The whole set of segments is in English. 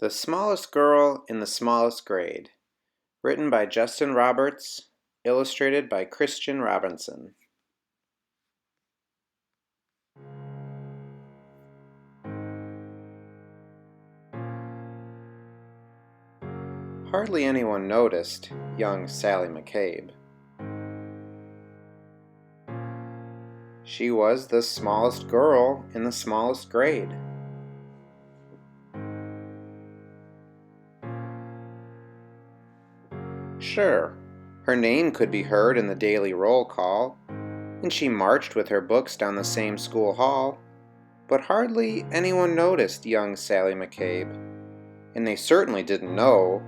The Smallest Girl in the Smallest Grade, written by Justin Roberts, illustrated by Christian Robinson. Hardly anyone noticed young Sally McCabe. She was the smallest girl in the smallest grade. Sure, her name could be heard in the daily roll call, and she marched with her books down the same school hall, but hardly anyone noticed young Sally McCabe, and they certainly didn't know,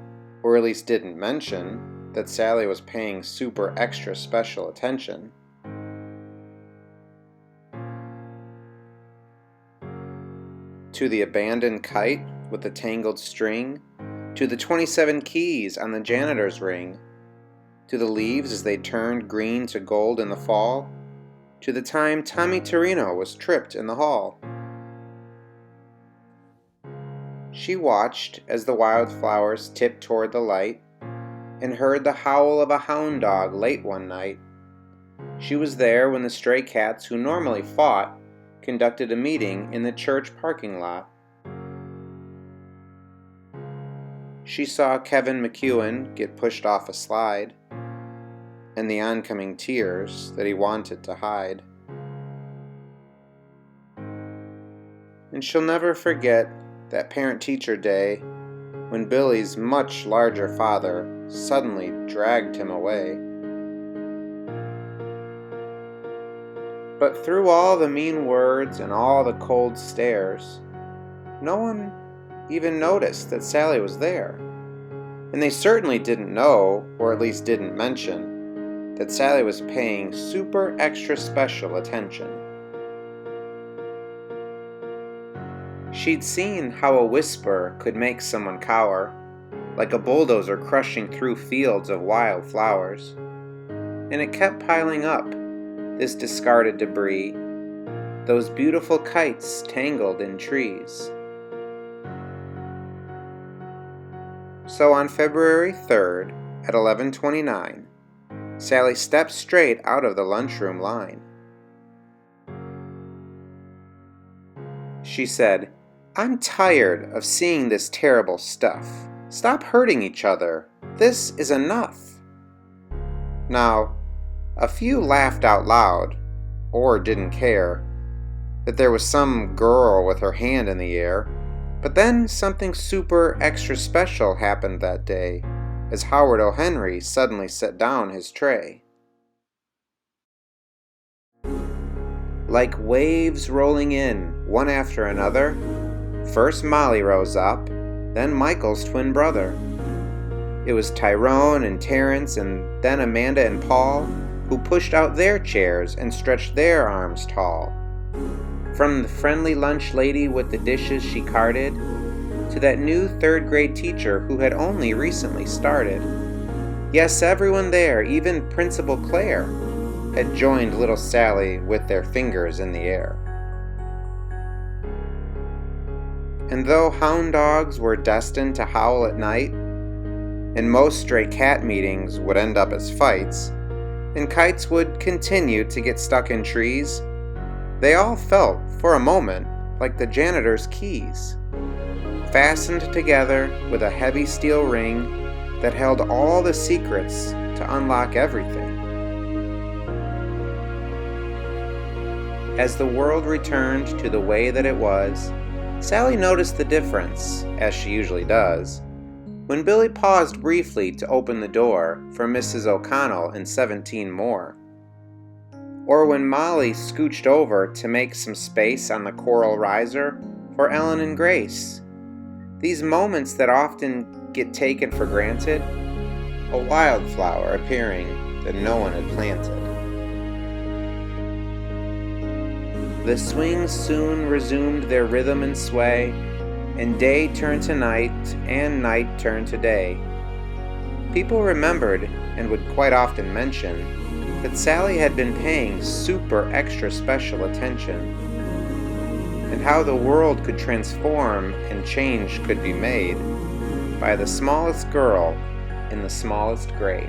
or at least didn't mention, that Sally was paying super extra special attention. To the abandoned kite with the tangled string, to the 27 keys on the janitor's ring, to the leaves as they turned green to gold in the fall, to the time Tommy Torino was tripped in the hall. She watched as the wildflowers tipped toward the light, and heard the howl of a hound dog late one night. She was there when the stray cats who normally fought conducted a meeting in the church parking lot. She saw Kevin McEwen get pushed off a slide, and the oncoming tears that he wanted to hide. And she'll never forget that parent-teacher day when Billy's much larger father suddenly dragged him away. But through all the mean words and all the cold stares, no one even noticed that Sally was there. And they certainly didn't know, or at least didn't mention, that Sally was paying super extra special attention. She'd seen how a whisper could make someone cower, like a bulldozer crushing through fields of wild flowers. And it kept piling up, this discarded debris, those beautiful kites tangled in trees. So on February 3rd at 11:29, Sally stepped straight out of the lunchroom line. She said, "I'm tired of seeing this terrible stuff. Stop hurting each other. This is enough." Now, a few laughed out loud, or didn't care, that there was some girl with her hand in the air. But then something super extra special happened that day, as Howard O. Henry suddenly set down his tray. Like waves rolling in, one after another, first Molly rose up, then Michael's twin brother. It was Tyrone and Terrence and then Amanda and Paul, who pushed out their chairs and stretched their arms tall. From the friendly lunch lady with the dishes she carted, to that new third-grade teacher who had only recently started. Yes, everyone there, even Principal Claire, had joined little Sally with their fingers in the air. And though hound dogs were destined to howl at night, and most stray cat meetings would end up as fights, and kites would continue to get stuck in trees, they all felt, for a moment, like the janitor's keys, fastened together with a heavy steel ring that held all the secrets to unlock everything. As the world returned to the way that it was, Sally noticed the difference, as she usually does, when Billy paused briefly to open the door for Mrs. O'Connell and 17 more. Or when Molly scooched over to make some space on the coral riser for Ellen and Grace. These moments that often get taken for granted, a wildflower appearing that no one had planted. The swings soon resumed their rhythm and sway, and day turned to night, and night turned to day. People remembered, and would quite often mention, that Sally had been paying super extra special attention. and how the world could transform and change could be made by the smallest girl in the smallest grade.